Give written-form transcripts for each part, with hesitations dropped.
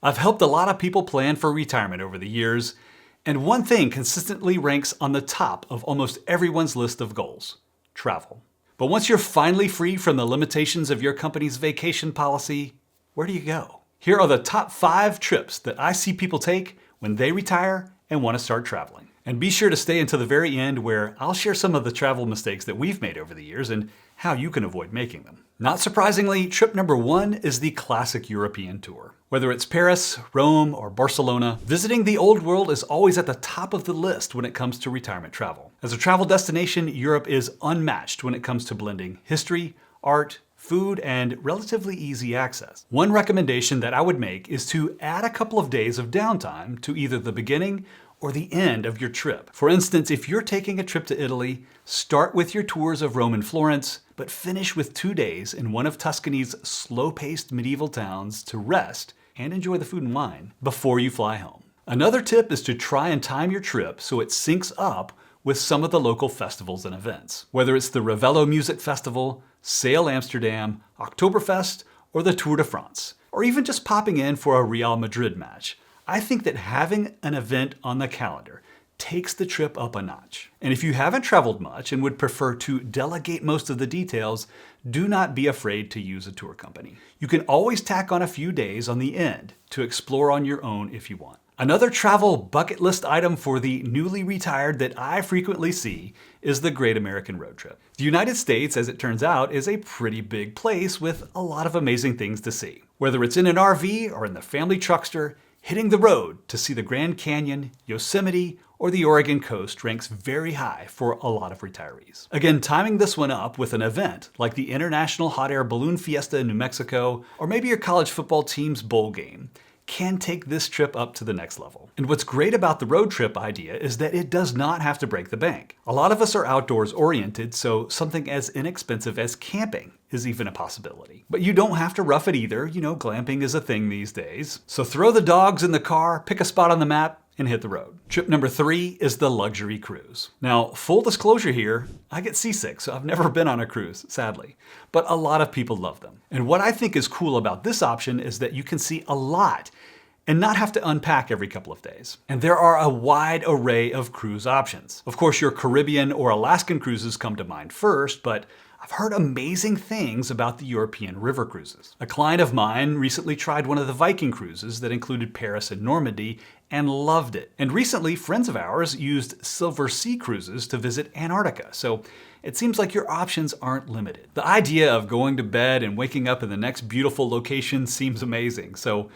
I've helped a lot of people plan for retirement over the years, and one thing consistently ranks on the top of almost everyone's list of goals: travel. But once you're finally free from the limitations of your company's vacation policy, where do you go? Here are the top 5 trips that I see people take when they retire and want to start traveling. And be sure to stay until the very end, where I'll share some of the travel mistakes that we've made over the years and how you can avoid making them. Not surprisingly, trip number 1 is the classic European tour. Whether it's Paris, Rome, or Barcelona, visiting the old world is always at the top of the list when it comes to retirement travel. As a travel destination, Europe is unmatched when it comes to blending history, art, food, and relatively easy access. One recommendation that I would make is to add a couple of days of downtime to either the beginning or the end of your trip. For instance, if you're taking a trip to Italy, start with your tours of Rome and Florence, but finish with 2 days in one of Tuscany's slow-paced medieval towns to rest and enjoy the food and wine before you fly home. Another tip is to try and time your trip so it syncs up with some of the local festivals and events. Whether it's the Ravello Music Festival, Sail Amsterdam, Oktoberfest, or the Tour de France, or even just popping in for a Real Madrid match, I think that having an event on the calendar takes the trip up a notch. And if you haven't traveled much and would prefer to delegate most of the details, do not be afraid to use a tour company. You can always tack on a few days on the end to explore on your own if you want. Another travel bucket list item for the newly retired that I frequently see is the Great American Road Trip. The United States, as it turns out, is a pretty big place with a lot of amazing things to see. Whether it's in an RV or in the family truckster, hitting the road to see the Grand Canyon, Yosemite, or the Oregon coast ranks very high for a lot of retirees. Again, timing this one up with an event like the International Hot Air Balloon Fiesta in New Mexico, or maybe your college football team's bowl game, can take this trip up to the next level. And what's great about the road trip idea is that it does not have to break the bank. A lot of us are outdoors oriented, so something as inexpensive as camping is even a possibility. But you don't have to rough it either. You know, glamping is a thing these days. So throw the dogs in the car, pick a spot on the map, and hit the road. Trip number 3 is the luxury cruise. Now, full disclosure here, I get seasick, so I've never been on a cruise, sadly. But a lot of people love them. And what I think is cool about this option is that you can see a lot and not have to unpack every couple of days. And there are a wide array of cruise options. Of course, your Caribbean or Alaskan cruises come to mind first, but I've heard amazing things about the European river cruises. A client of mine recently tried one of the Viking cruises that included Paris and Normandy and loved it. And recently, friends of ours used Silver Sea cruises to visit Antarctica. So it seems like your options aren't limited. The idea of going to bed and waking up in the next beautiful location seems amazing. So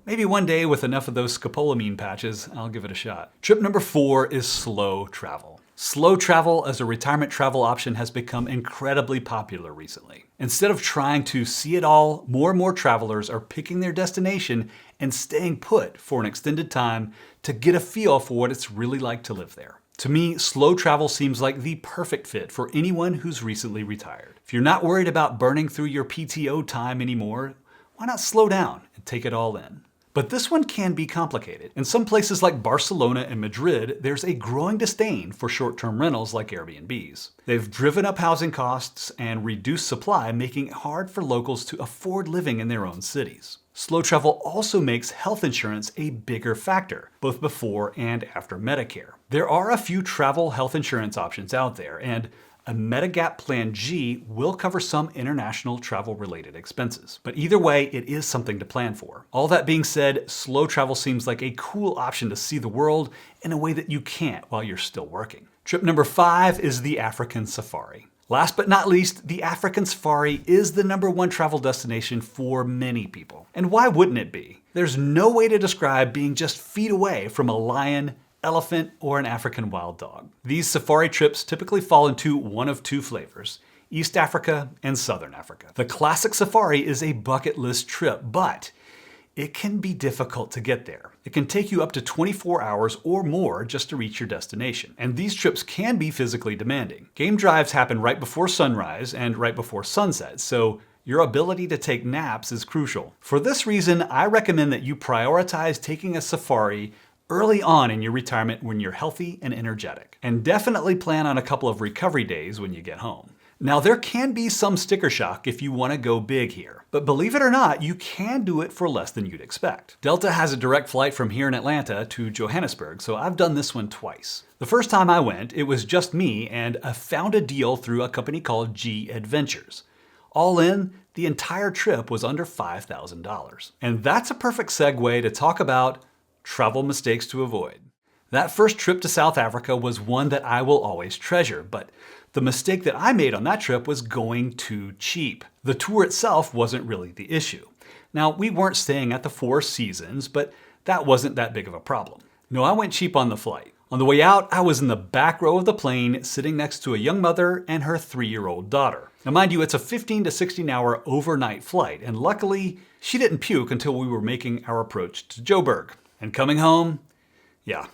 maybe one day with enough of those scopolamine patches, I'll give it a shot. Trip number 4 is slow travel. Slow travel as a retirement travel option has become incredibly popular recently. Instead of trying to see it all, more and more travelers are picking their destination and staying put for an extended time to get a feel for what it's really like to live there. To me, slow travel seems like the perfect fit for anyone who's recently retired. If you're not worried about burning through your PTO time anymore, why not slow down and take it all in? But this one can be complicated. In some places like Barcelona and Madrid, there's a growing disdain for short-term rentals like Airbnbs. They've driven up housing costs and reduced supply, making it hard for locals to afford living in their own cities. Slow travel also makes health insurance a bigger factor, both before and after Medicare. There are a few travel health insurance options out there, and a Medigap Plan G will cover some international travel-related expenses. But either way, it is something to plan for. All that being said, slow travel seems like a cool option to see the world in a way that you can't while you're still working. Trip number 5 is the African Safari. Last but not least, the African Safari is the #1 travel destination for many people. And why wouldn't it be? There's no way to describe being just feet away from a lion, elephant, or an African wild dog. These safari trips typically fall into one of 2 flavors: East Africa and Southern Africa. The classic safari is a bucket list trip, but it can be difficult to get there. It can take you up to 24 hours or more just to reach your destination. And these trips can be physically demanding. Game drives happen right before sunrise and right before sunset, so your ability to take naps is crucial. For this reason, I recommend that you prioritize taking a safari early on in your retirement when you're healthy and energetic. And definitely plan on a couple of recovery days when you get home. Now, there can be some sticker shock if you want to go big here, but believe it or not, you can do it for less than you'd expect. Delta has a direct flight from here in Atlanta to Johannesburg, so I've done this one twice. The first time I went, it was just me, and I found a deal through a company called G Adventures. All in, the entire trip was under $5,000. And that's a perfect segue to talk about travel mistakes to avoid. That first trip to South Africa was one that I will always treasure, but the mistake that I made on that trip was going too cheap. The tour itself wasn't really the issue. Now, we weren't staying at the Four Seasons, but that wasn't that big of a problem. No, I went cheap on the flight. On the way out, I was in the back row of the plane sitting next to a young mother and her 3-year-old daughter. Now mind you, it's a 15 to 16 hour overnight flight, and luckily, she didn't puke until we were making our approach to Joburg. And coming home, yeah,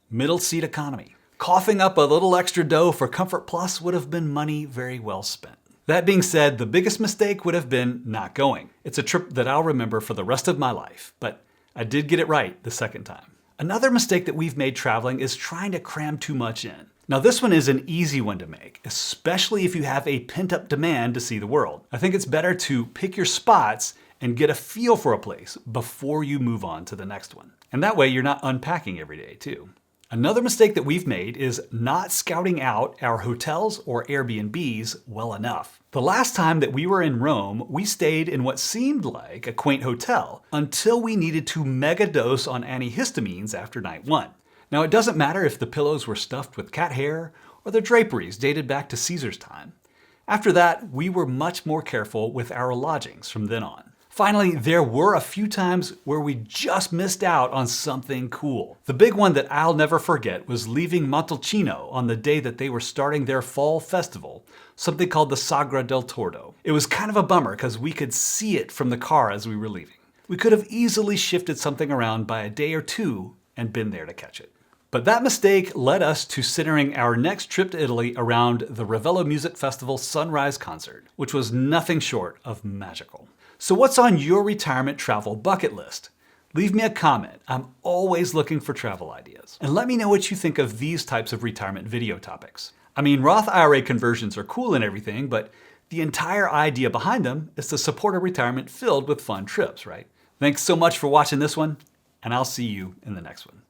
middle seat economy. Coughing up a little extra dough for Comfort Plus would have been money very well spent. That being said, the biggest mistake would have been not going. It's a trip that I'll remember for the rest of my life, but I did get it right the second time. Another mistake that we've made traveling is trying to cram too much in. Now this one is an easy one to make, especially if you have a pent-up demand to see the world. I think it's better to pick your spots and get a feel for a place before you move on to the next one. And that way you're not unpacking every day too. Another mistake that we've made is not scouting out our hotels or Airbnbs well enough. The last time that we were in Rome, we stayed in what seemed like a quaint hotel until we needed to mega dose on antihistamines after night 1. Now it doesn't matter if the pillows were stuffed with cat hair or the draperies dated back to Caesar's time. After that, we were much more careful with our lodgings from then on. Finally, there were a few times where we just missed out on something cool. The big one that I'll never forget was leaving Montalcino on the day that they were starting their fall festival, something called the Sagra del Tordo. It was kind of a bummer because we could see it from the car as we were leaving. We could have easily shifted something around by a day or two and been there to catch it. But that mistake led us to centering our next trip to Italy around the Ravello Music Festival Sunrise Concert, which was nothing short of magical. So what's on your retirement travel bucket list? Leave me a comment. I'm always looking for travel ideas. And let me know what you think of these types of retirement video topics. I mean, Roth IRA conversions are cool and everything, but the entire idea behind them is to support a retirement filled with fun trips, right? Thanks so much for watching this one, and I'll see you in the next one.